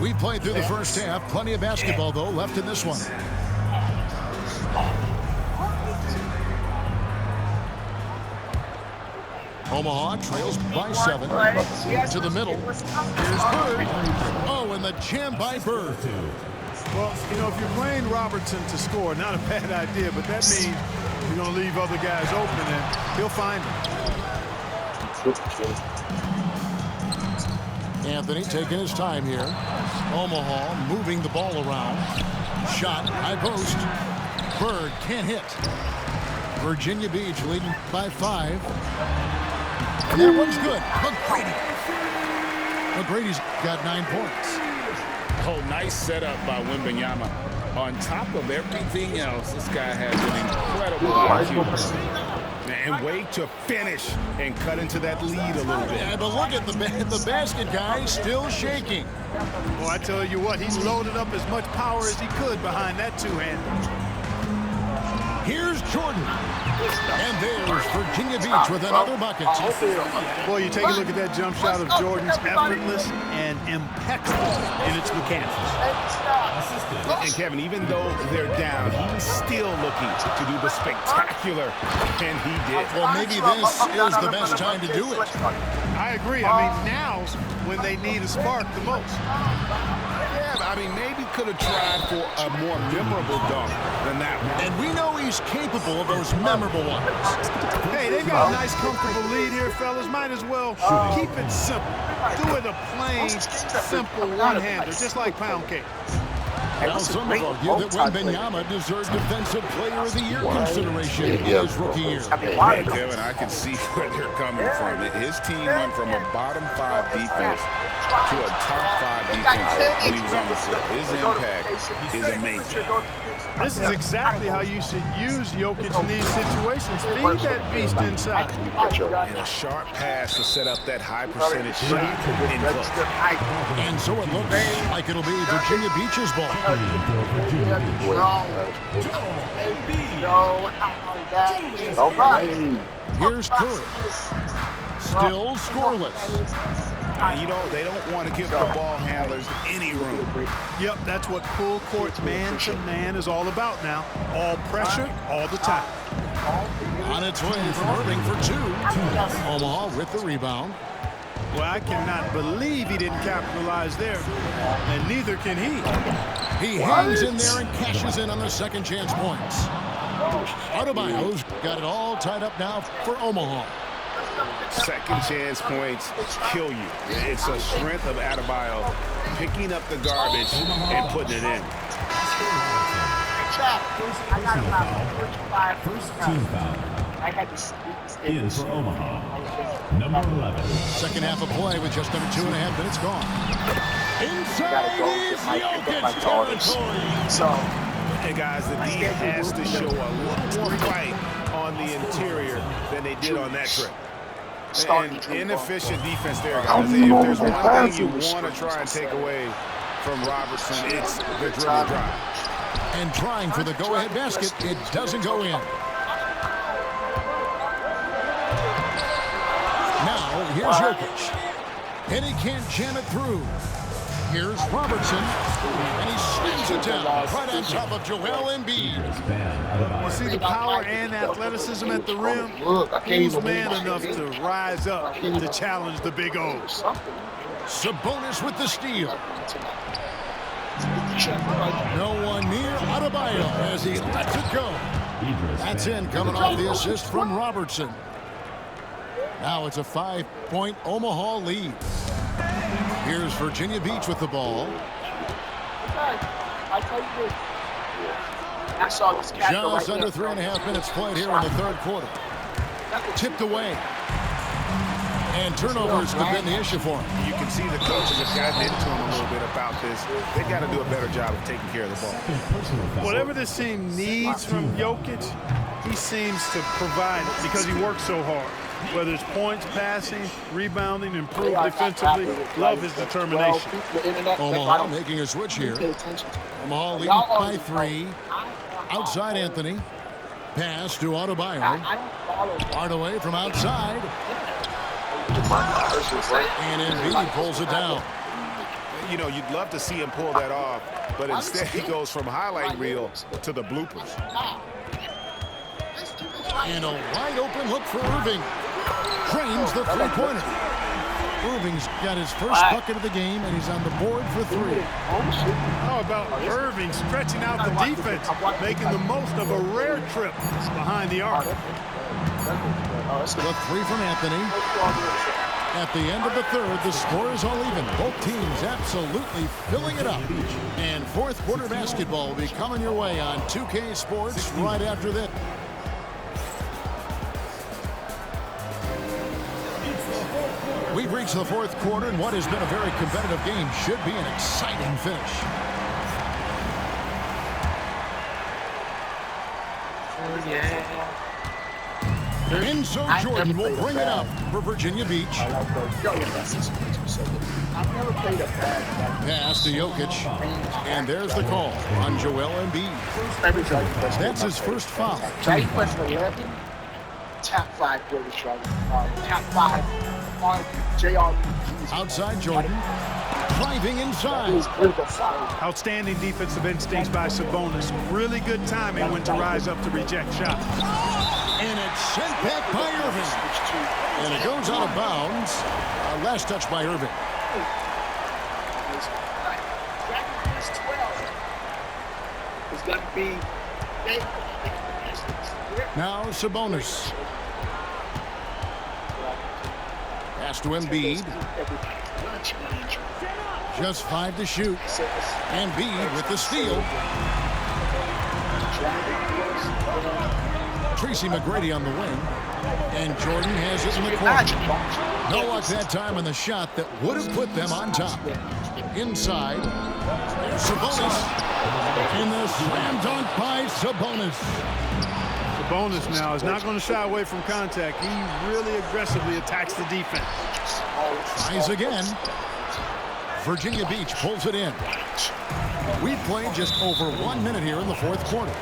We played through the first half. Plenty of basketball, though, left in this one. Omaha trails by 7. To the middle. Here's Bird. Oh, and the jam by Bird. Well, you know, if you're playing Robertson to score, not a bad idea, but that means you're going to leave other guys open, and he'll find them. Anthony taking his time here. Omaha moving the ball around. Shot, high post. Bird can't hit. Virginia Beach leading by 5. And that one's good. McGrady's got 9 points. Oh, nice setup by Wembanyama. On top of everything else, this guy has an incredible IQ. And way to finish and cut into that lead a little bit. Yeah, but look at the basket guy still shaking. Well, I tell you what, he loaded up as much power as he could behind that two-hander. Here's Jordan. And there's Virginia Beach with another bucket. Boy, you take a look at that jump shot of Jordan's, effortless and impeccable in its mechanics. And Kevin, even though they're down, he's still looking to do the spectacular, and he did. Well, maybe this is the best time to do it. I agree. I mean, now's when they need a spark the most. Yeah, I mean, maybe could have tried for a more memorable dunk than that one. And we know he's capable of those memorable ones. Hey, they got a nice, comfortable lead here, fellas. Might as well keep it simple. Do it a plain, simple one-hander, just like pound cake. Now some have argued that Wembanyama deserved Defensive Player of the Year consideration in his rookie year. Yeah, Kevin, I can see where they're coming from. His team went from a bottom 5 defense to a top 5 defense when he was on the floor. His impact is amazing. This is exactly how you should use Jokic in these situations. Feed that beast inside. And a sharp pass to set up that high percentage shot in close. And so it looks like it'll be Virginia Beach's ball. Here's Curry. Still scoreless. You know, they don't want to give the ball handlers any room. Yep, that's what full court man-to-man is all about now. All pressure, all the time. On its way from Irving for 2. Omaha with the rebound. Well, I cannot believe he didn't capitalize there, and neither can he. He hangs in there and cashes in on the second chance points. Adebayo's got it all tied up now for Omaha. Second chance points kill you. It's a strength of Adebayo picking up the garbage and putting it in. First team foul. In for Omaha. Number 11. Second half of play with just under 2.5 minutes gone. Inside is Jokic territory. Hey guys, the D has to show a little more fight on the interior than they did on that trip. And inefficient defense there, guys. If there's one thing you want to try and take away from Robertson, it's the dribble drive. And trying for the go-ahead basket, it doesn't go in. Now, here's Jokic. And he can't jam it through. Here's Robertson. And he slings it down right on top of Joel Embiid. You see the power and athleticism at the rim? Who's man enough to rise up to challenge the Big O's? Sabonis with the steal. No one near Adebayo as he lets it go. That's in, coming off the assist from Robertson. Now it's a 5-point Omaha lead. Here's Virginia Beach with the ball. Just under 3.5 minutes played here in the third quarter. Tipped away. And turnovers have been the issue for him. You can see the coaches have gotten into him a little bit about this. They've got to do a better job of taking care of the ball. Whatever this team needs from Jokic, he seems to provide it because he works so hard. Whether it's points, passing, rebounding, improved defensively, love his determination. Omaha making a switch here. Omaha leading by 3. Outside Anthony. Pass to Adebayo. Hardaway from outside. And Embiid pulls it down. You know, you'd love to see him pull that off, but instead he goes from highlight reel to the bloopers. And a wide open look for Irving. Drains the three-pointer. Irving's got his first bucket of the game, and he's on the board for 3. How about Irving stretching out the defense, making the most of a rare trip behind the arc? The 3 from Anthony. At the end of the third, the score is all even. Both teams absolutely filling it up. And fourth quarter basketball will be coming your way on 2K Sports right after this. We've reached the fourth quarter, and what has been a very competitive game should be an exciting finish. Enzo Jordan will bring it up for Virginia Beach. Pass to Jokic. And there's the call on Joel Embiid. That's his first foul. Top 5 greatest drivers. Top 5 on JR. Outside Jordan. Driving inside. Outstanding defensive instincts by Sabonis. Really good timing when to rise up to reject shots. And it's sent back by Irving. And it goes out of bounds. Last touch by Irving. It's got to be. Now Sabonis. Pass to Embiid. Just 5 to shoot. Embiid with the steal. Tracy McGrady on the wing. And Jordan has it in the corner. No luck that time on the shot that would have put them on top. Inside. There's Sabonis. In the slam dunk by Sabonis. Sabonis now is not going to shy away from contact. He really aggressively attacks the defense. Tries again. Virginia Beach pulls it in. We've played just over 1 minute here in the fourth quarter.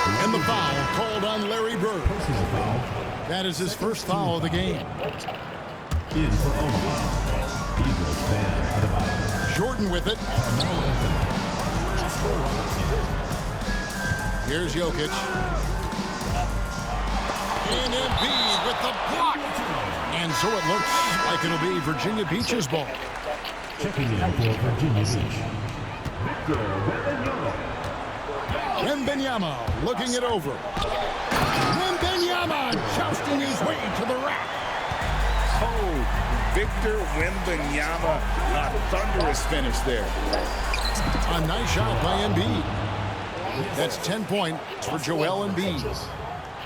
And the foul called on Larry Bird. That is his first foul of the game. Jordan with it. Here's Jokic. And Embiid with the block. And so it looks like it'll be Virginia Beach's ball. Checking in for Virginia Beach, Victor Wembanyama looking it over. Wembanyama jousting his way to the rack. Oh, Victor Wembanyama, a thunderous finish there. A nice shot by Embiid. That's 10 points for Joel Embiid.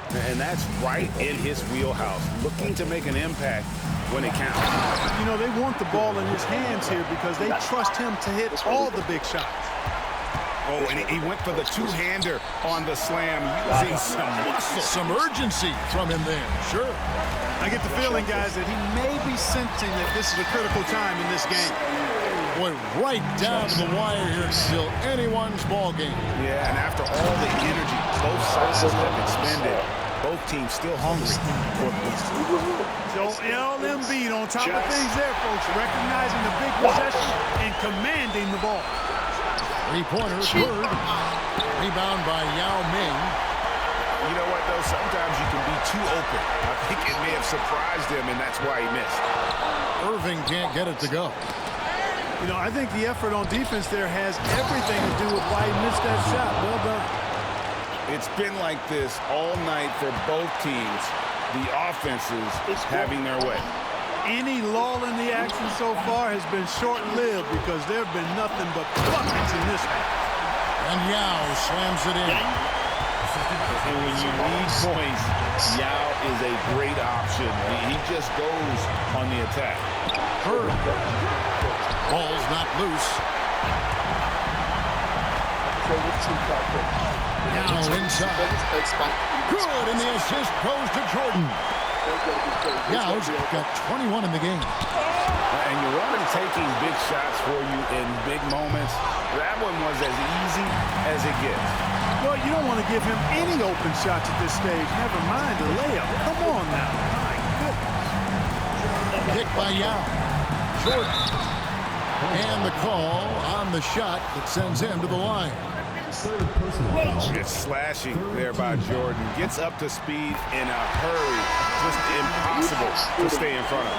And that's right in his wheelhouse, looking to make an impact when it counts. You know, they want the ball in his hands here because they trust him to hit all the big shots. Oh, and he went for the two-hander on the slam, using some muscle. Some urgency from him there, sure. I get the feeling, guys, that he may be sensing that this is a critical time in this game. Boy, right down to the wire here, still anyone's ball game. Yeah, and after all the energy both sides have expended, both teams still hungry for this. So Embiid on top of things there, folks, recognizing the big possession and commanding the ball. Three-pointer, Bird. Rebound by Yao Ming. You know what, though? Sometimes you can be too open. I think it may have surprised him, and that's why he missed. Irving can't get it to go. You know, I think the effort on defense there has everything to do with why he missed that shot. Well done. It's been like this all night for both teams. The offenses having their way. Any lull in the action so far has been short-lived because there have been nothing but buckets in this one. And Yao slams it in. And when you need points, Yao is a great option. He just goes on the attack. Bird. Ball's not loose. Now inside. Good, and the assist goes to Jordan. Yao's got 21 in the game. And you want him taking big shots for you in big moments. That one was as easy as it gets. Well, you don't want to give him any open shots at this stage. Never mind the layup. Come on now. My goodness. Kick by Yao. Jordan. And the call on the shot that sends him to the line. Third personal foul. It's slashing there by Jordan. Gets up to speed in a hurry. Just impossible to stay in front of.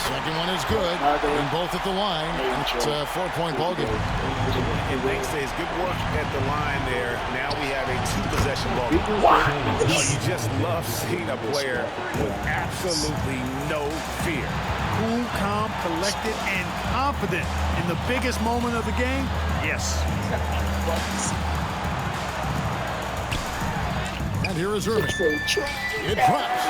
Second one is good. And both at the line. It's a 4-point ball game. And thanks to his good work at the line there, now we have a 2-possession ball game. Oh, you just love seeing a player with absolutely no fear. Cool, calm, collected, and confident in the biggest moment of the game. Yes. And here is Irving. It drops.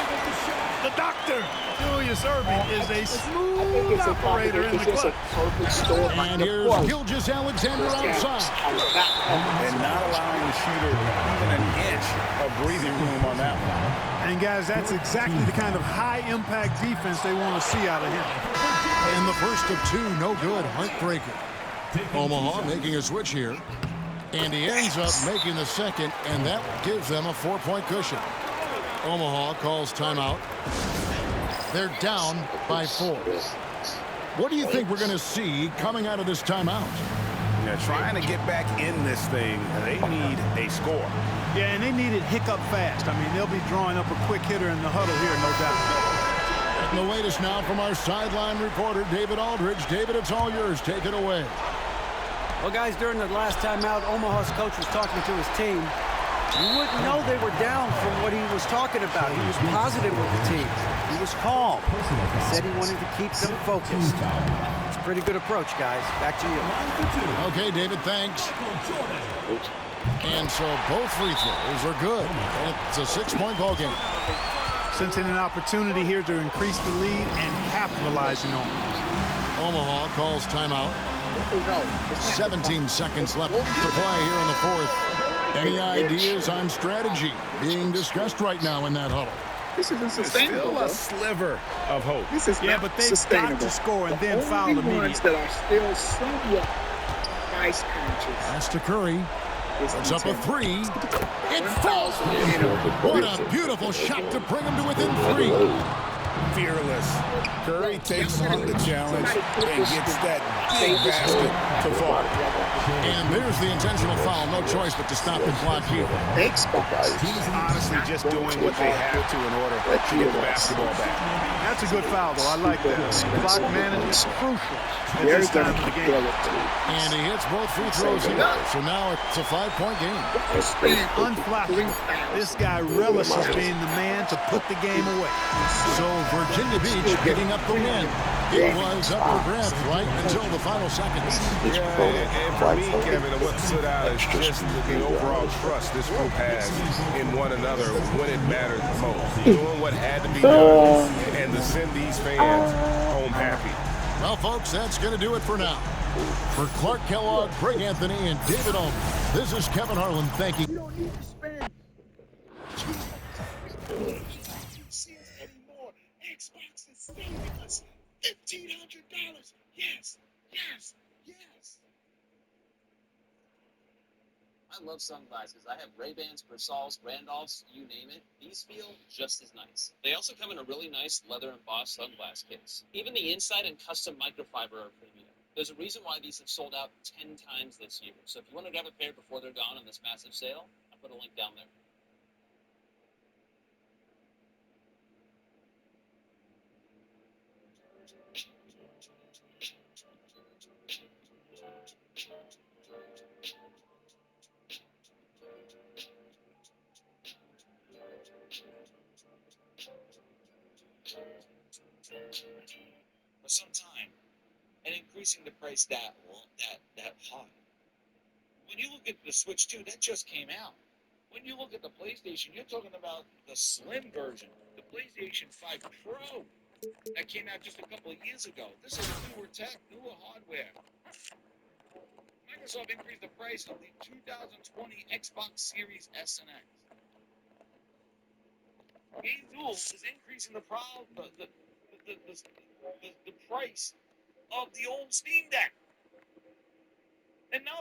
The doctor, Julius Irving, is a smooth operator in the clutch. And here's Gilgeous-Alexander outside. And not allowing the shooter even an inch of breathing room on that one. And guys, that's exactly the kind of high-impact defense they want to see out of him. And the first of two, no good, heartbreaker. Omaha making a switch here. And he ends up making the second, and that gives them a 4-point cushion. Omaha calls timeout. They're down by 4. What do you think we're going to see coming out of this timeout? They're trying to get back in this thing. They need a score. Yeah, and they need it hiccup fast. I mean, they'll be drawing up a quick hitter in the huddle here, no doubt. And the latest now from our sideline reporter, David Aldridge. David, it's all yours. Take it away. Well, guys, during the last timeout, Omaha's coach was talking to his team. You wouldn't know they were down from what he was talking about. He was positive with the team. He was calm. He said he wanted to keep them focused. It's a pretty good approach, guys. Back to you. Okay, David, thanks. And so both free throws are good. And it's a 6-point ball game. Sensing an opportunity here to increase the lead and capitalizing on it. Omaha calls timeout. 17 seconds left to play here in the fourth. Any ideas on strategy being discussed right now in that huddle? This isn't sustainable. Still a sliver of hope. This is Yeah, not but they've sustainable. got to score and then The foul only immediately. ones that are still somewhat price conscious. That's to Curry. It's up a 3. It falls. What What a beautiful shot to bring him to within 3. Fearless. Curry takes on the challenge and gets that big basket to fall. And there's the intentional foul. No choice but to stop the clock here. He's honestly just doing what they have to in order to get the basketball back. That's a good foul, though. I like that. Clock management is crucial at this time of the game. And he hits both free throws here. So now it's a 5-point game. Unflappable. This guy relishes being the man to put the game away. So Virginia Beach picking up the win. It was up for grabs right until the final seconds. Yeah, and for me, Kevin, what stood out is just the overall trust this group has in one another when it mattered the most. Doing what had to be done and to send these fans home happy. Well, folks, that's going to do it for now. For Clark Kellogg, Greg Anthony, and David Aldridge, this is Kevin Harlan thanking. You don't need to spend cents anymore. Xbox is saving us $1,500. Yes, yes, yes. I love sunglasses. I have Ray-Bans, Persols, Randolphs, you name it. These feel just as nice. They also come in a really nice leather embossed sunglass case. Even the inside and custom microfiber are premium. There's a reason why these have sold out 10 times this year. So if you want to grab a pair before they're gone on this massive sale, I'll put a link down there. For some time, and increasing the price that high. When you look at the Switch 2, that just came out. When you look at the PlayStation, you're talking about the slim version, the PlayStation 5 Pro, that came out just a couple of years ago. This is newer tech, newer hardware. Microsoft increased the price of the 2020 Xbox Series S and X. GameDuel is increasing the price of the old Steam Deck. And now